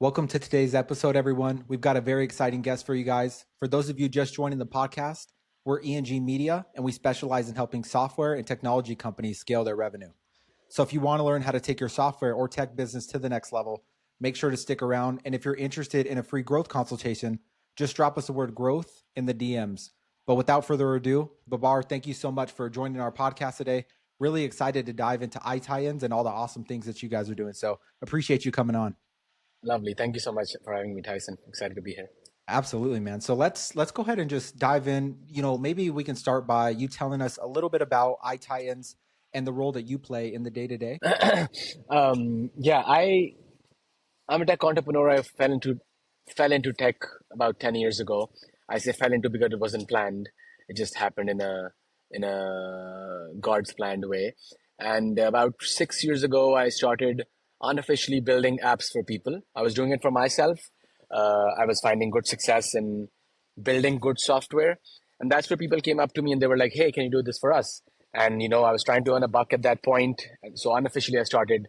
Welcome to today's episode, everyone. We've got a very exciting guest for you guys. For those of you just joining the podcast, we're E.N.G Media, and we specialize in helping software and technology companies scale their revenue. So if you want to learn how to take your software or tech business to the next level, make sure to stick around. And if you're interested in a free growth consultation, just drop us the word growth in the DMs. But without further ado, Babar, thank you so much for joining our podcast today. Really excited to dive into iTitans and all the awesome things that you guys are doing. So appreciate you coming on. Lovely. Thank you so much for having me, Tyson. Excited to be here. Absolutely, man. So let's go ahead and just dive in. Maybe we can start by you telling us a little bit about iTitans and the role that you play in the day to day. I'm a tech entrepreneur. I fell into tech about 10 years ago. I say fell into because it wasn't planned. It just happened in a God's planned way. And about 6 years ago, I started unofficially building apps for people. I was doing it for myself. I was finding good success in building good software. And that's where people came up to me and they were like, hey, can you do this for us? And, I was trying to earn a buck at that point. And so unofficially, I started,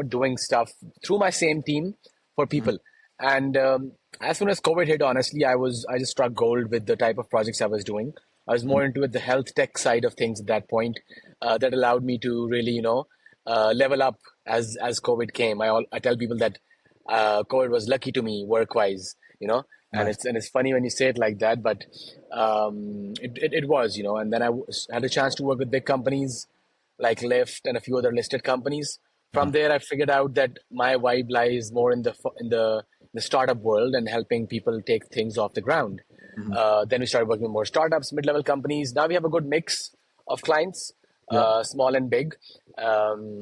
doing stuff through my same team for people. And as soon as COVID hit, honestly, I just struck gold with the type of projects I was doing. I was more into the health tech side of things at that point. That allowed me to really, level up as COVID came. I tell people that COVID was lucky to me work wise, and Nice. it's funny when you say it like that, but it was, and then had a chance to work with big companies like Lyft and a few other listed companies. From there, I figured out that my vibe lies more in the startup world and helping people take things off the ground. Then we started working with more startups, mid-level companies. Now we have a good mix of clients, Yep. small and big.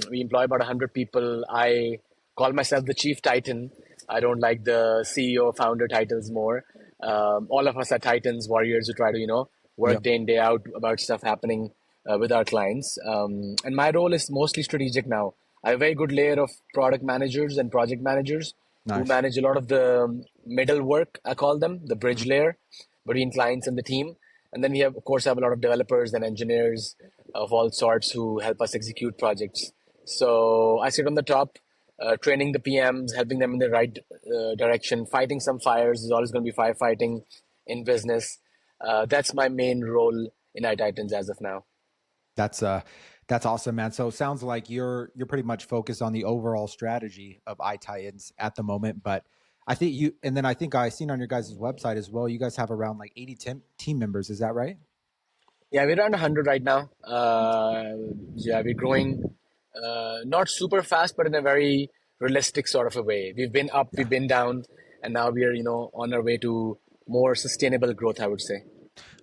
We employ about 100 people. I call myself the chief titan. I don't like the CEO founder titles more. All of us are titans, warriors who try to, work Yep. day in, day out about stuff happening with our clients. And my role is mostly strategic now. I have a very good layer of product managers and project managers who Nice. manage a lot of the middle work, I call them, the bridge layer between clients and the team. And then we have, of course, have a lot of developers and engineers of all sorts who help us execute projects. So I sit on the top, training the PMs, helping them in the right direction, fighting some fires. There's always going to be firefighting in business. That's my main role in iTitans as of now. That's awesome, man. So it sounds like you're pretty much focused on the overall strategy of iTitans at the moment, but I think I seen on your guys' website as well, you guys have around like 80 team members. Is that right? Yeah, we're around 100 right now. We're growing not super fast, but in a very realistic sort of a way. We've been up, Yeah. we've been down, and now we are, on our way to more sustainable growth, I would say.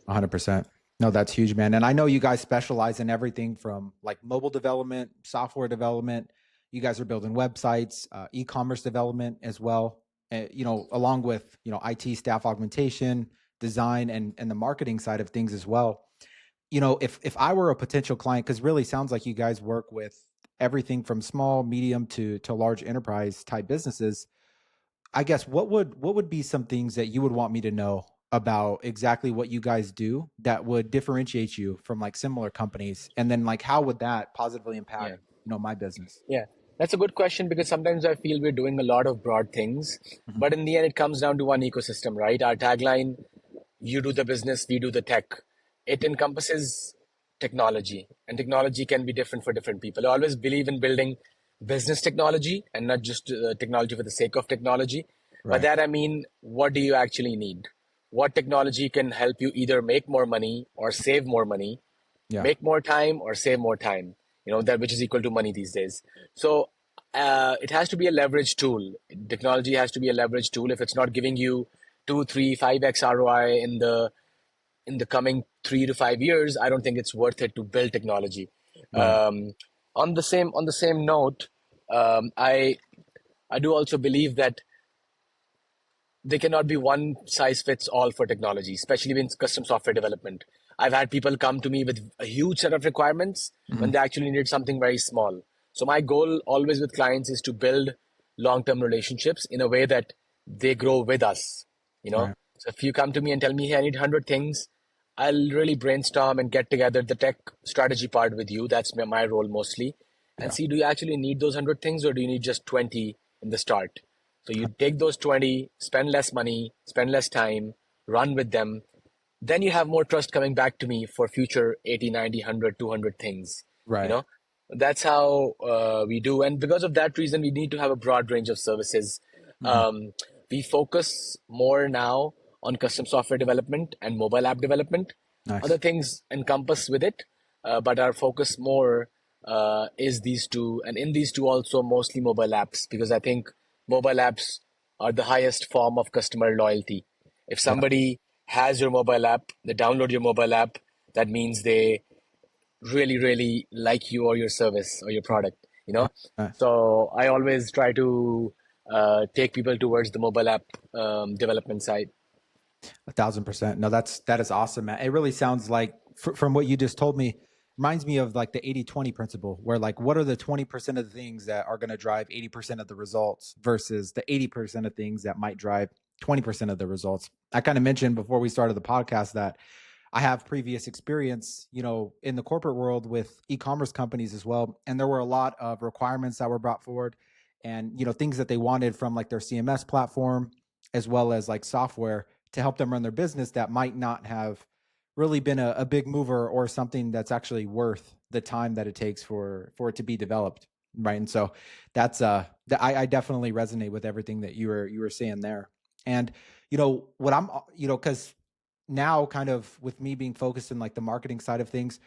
100%. No, that's huge, man. And I know you guys specialize in everything from like mobile development, software development. You guys are building websites, e-commerce development as well. Along with IT staff augmentation, design, and the marketing side of things as well. If I were a potential client, because really sounds like you guys work with everything from small, medium to large enterprise type businesses. I guess what would be some things that you would want me to know about exactly what you guys do that would differentiate you from like similar companies, and then like how would that positively Yeah. impact my business? Yeah, that's a good question because sometimes I feel we're doing a lot of broad things, Mhm. but in the end, it comes down to one ecosystem, right? Our tagline, you do the business, we do the tech. It encompasses technology, and technology can be different for different people. I always believe in building business technology and not just technology for the sake of technology. By Right. that, I mean, what do you actually need? What technology can help you either make more money or save more money, Yeah. make more time or save more time, that which is equal to money these days. So it has to be a leverage tool. Technology has to be a leverage tool. If it's not giving you 2 3 5x ROI in the coming 3 to 5 years, I don't think it's worth it to build technology. Right. On the same note, I do also believe that there cannot be one size fits all for technology, especially in custom software development. I've had people come to me with a huge set of requirements when Mhm. they actually need something very small. So my goal always with clients is to build long-term relationships in a way that they grow with us, you know. Right. So if you come to me and tell me, hey, I need 100 things, I'll really brainstorm and get together the tech strategy part with you. That's my role mostly. And Yeah. see, do you actually need those 100 things or do you need just 20 in the start? So you take those 20, spend less money, spend less time, run with them. Then you have more trust coming back to me for future 80, 90, 100, 200 things. You Right. know, that's how we do. And because of that reason, we need to have a broad range of services. Hmm. Um, we focus more now on custom software development and mobile app development. Other Nice. things encompass with it, but our focus more is these two, and in these two also mostly mobile apps, because I think mobile apps are the highest form of customer loyalty. If Yeah. somebody has your mobile app, they download your mobile app, that means they really, really like you or your service or your product, you know? 100%. So I always try to take people towards the mobile app development side. 1,000%. No, that is awesome, man. It really sounds like from what you just told me, reminds me of like the 80-20 principle, where like what are the 20% of the things that are going to drive 80% of the results versus the 80% of things that might drive 20% of the results. I kind of mentioned before we started the podcast that I have previous experience, in the corporate world with e-commerce companies as well. And there were a lot of requirements that were brought forward and, things that they wanted from like their CMS platform, as well as like software to help them run their business that might not have really been a big mover or something that's actually worth the time that it takes for it to be developed. Right. And so that's I definitely resonate with everything that you were saying there. And what I'm because now kind of with me being focused in like the marketing side of things,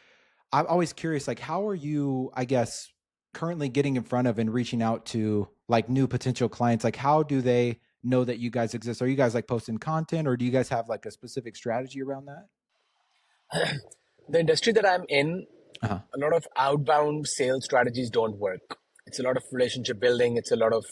I'm always curious, like, how are you, I guess, currently getting in front of and reaching out to like new potential clients? Like, how do they know that you guys exist? Are you guys like posting content, or do you guys have like a specific strategy around that? The industry that I'm in, Uh-huh. a lot of outbound sales strategies don't work. It's a lot of relationship building. It's a lot of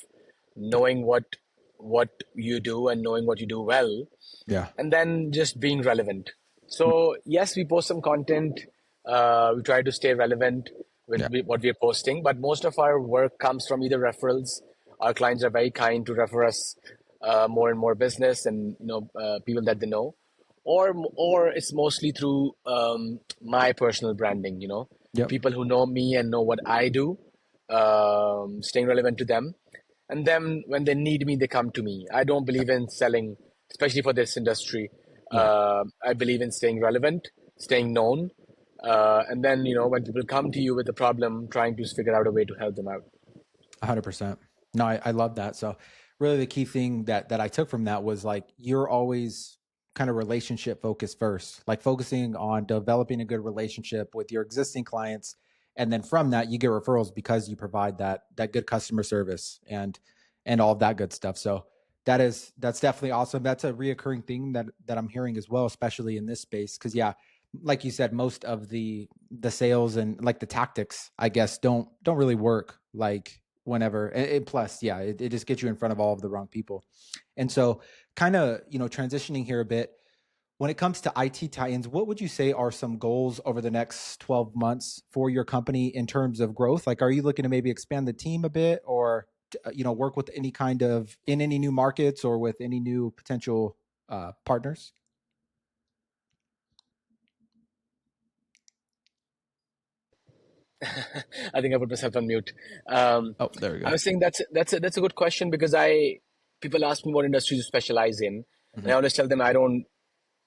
knowing what you do and knowing what you do well, Yeah. and then just being relevant. So yes, we post some content. We try to stay relevant with Yeah. what we're posting, but most of our work comes from either referrals. Our clients are very kind to refer us more and more business, and people that they know, or it's mostly through my personal branding. Yep. People who know me and know what I do, staying relevant to them, and then when they need me, they come to me. I don't believe in selling, especially for this industry. Yeah. I believe in staying relevant, staying known, and then when people come to you with a problem, trying to figure out a way to help them out. 100%. No, I love that. So really the key thing that I took from that was like, you're always kind of relationship focused first, like focusing on developing a good relationship with your existing clients. And then from that, you get referrals because you provide that good customer service and all of that good stuff. So that's definitely awesome. That's a reoccurring thing that I'm hearing as well, especially in this space. Cause yeah, like you said, most of the sales and like the tactics, I guess, don't really work like whenever. And plus, yeah, it just gets you in front of all of the wrong people. And so, kind of, transitioning here a bit, when it comes to IT Titans, what would you say are some goals over the next 12 months for your company in terms of growth? Like, are you looking to maybe expand the team a bit, or work with any kind of in any new markets or with any new potential partners? I think I put myself on mute. Um, Oh, there we I go. was saying that's a good question, because I people ask me what industries you specialize in, and I Hmm. always tell them I don't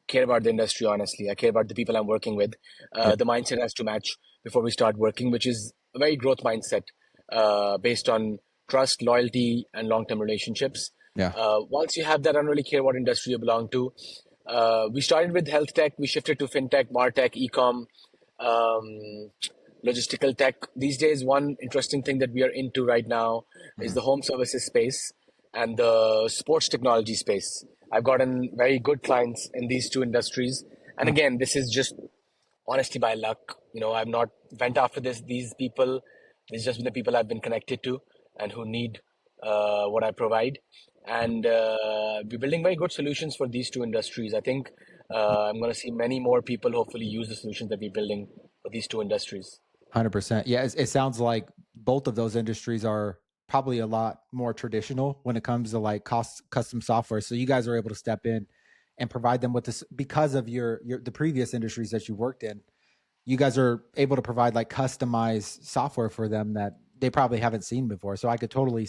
care about the industry, honestly. I care about the people I'm working with. Yeah. The mindset has to match before we start working, which is a very growth mindset, based on trust, loyalty, and long-term relationships. Yeah. Once you have that, I don't really care what industry you belong to. We started with health tech, we shifted to fintech, martech, ecom, um, logistical tech. These days, one interesting thing that we are into right now is Hmm. the home services space and the sports technology space. I've gotten very good clients in these two industries. And Nice. again, this is just honesty by luck. I've not went after these people. These just been the people I've been connected to and who need what I provide. And we're building very good solutions for these two industries. I think I'm going to see many more people hopefully use the solutions that we're building for these two industries. 100%. Yeah, it sounds like both of those industries are probably a lot more traditional when it comes to like custom software. So you guys are able to step in and provide them with this because of your the previous industries that you worked in. You guys are able to provide like customized software for them that they probably haven't seen before. So I could totally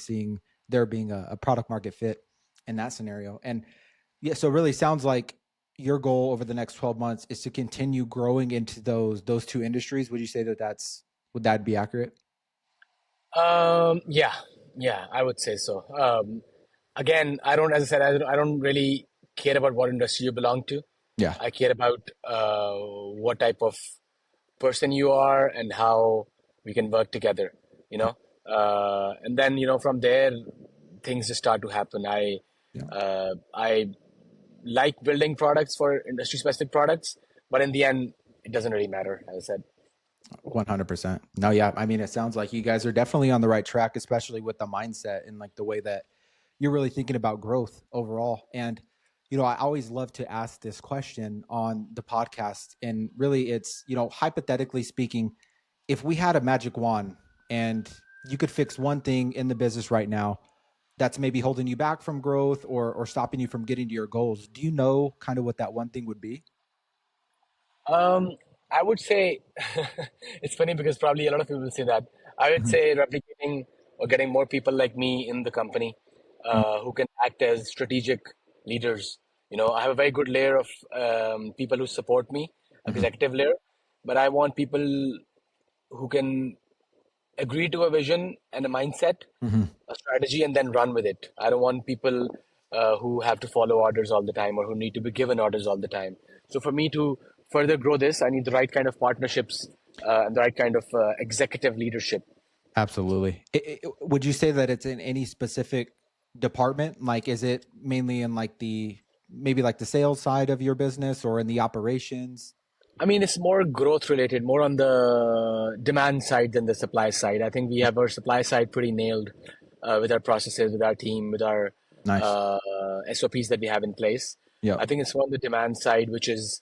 there being a product market fit in that scenario. And yeah, so it really sounds like your goal over the next 12 months is to continue growing into those two industries. Would you say that would that be accurate? Yeah, yeah, I would say so. Again, as I said, I don't really care about what industry you belong to. Yeah. I care about what type of person you are and how we can work together, you know. And then, from there, things just start to happen. Yeah. I like building products for industry specific products, but in the end, it doesn't really matter, as I said. 100%. No, yeah. I mean, it sounds like you guys are definitely on the right track, especially with the mindset and like the way that you're really thinking about growth overall. And, I always love to ask this question on the podcast. And really, it's, hypothetically speaking, if we had a magic wand and you could fix one thing in the business right now that's maybe holding you back from growth or stopping you from getting to your goals, do you know kind of what that one thing would be? Um, I would say it's funny because probably a lot of people will say that. I would Mhm. say replicating or getting more people like me in the company who can act as strategic leaders. I have a very good layer of people who support me, Mhm. executive layer, but I want people who can agree to a vision and a mindset, Mhm. a strategy, and then run with it. I don't want people who have to follow orders all the time or who need to be given orders all the time. So for me to further grow this, I need the right kind of partnerships and the right kind of executive leadership. Absolutely. Would you say that it's in any specific department? Like, is it mainly in like maybe like the sales side of your business or in the operations? I mean, it's more growth related, more on the demand side than the supply side. I think we have our supply side pretty nailed with our processes, with our team, with our Nice. SOPs that we have in place. Yeah. I think it's more on the demand side, which is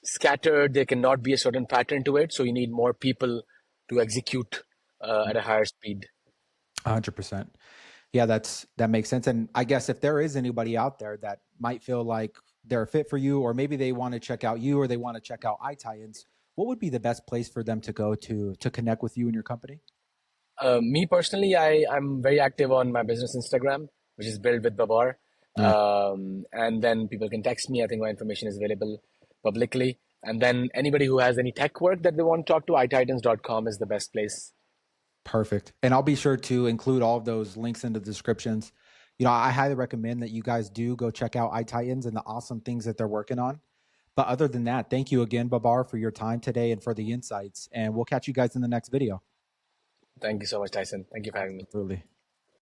scattered. There cannot be a certain pattern to it, so you need more people to execute at a higher speed. 100%. Yeah, that makes sense. And I guess if there is anybody out there that might feel like they're a fit for you, or maybe they want to check out you or they want to check out iTitans, what would be the best place for them to go to connect with you and your company? Me personally, I'm very active on my business Instagram, which is built with Babar. Nice. And then people can text me. I think my information is available publicly. And then anybody who has any tech work that they want to talk to, iTitans.com is the best place. Perfect. And I'll be sure to include all of those links in the descriptions. I highly recommend that you guys do go check out iTitans and the awesome things that they're working on. But other than that, thank you again, Babar, for your time today and for the insights. And we'll catch you guys in the next video. Thank you so much, Tyson. Thank you for having me. Absolutely.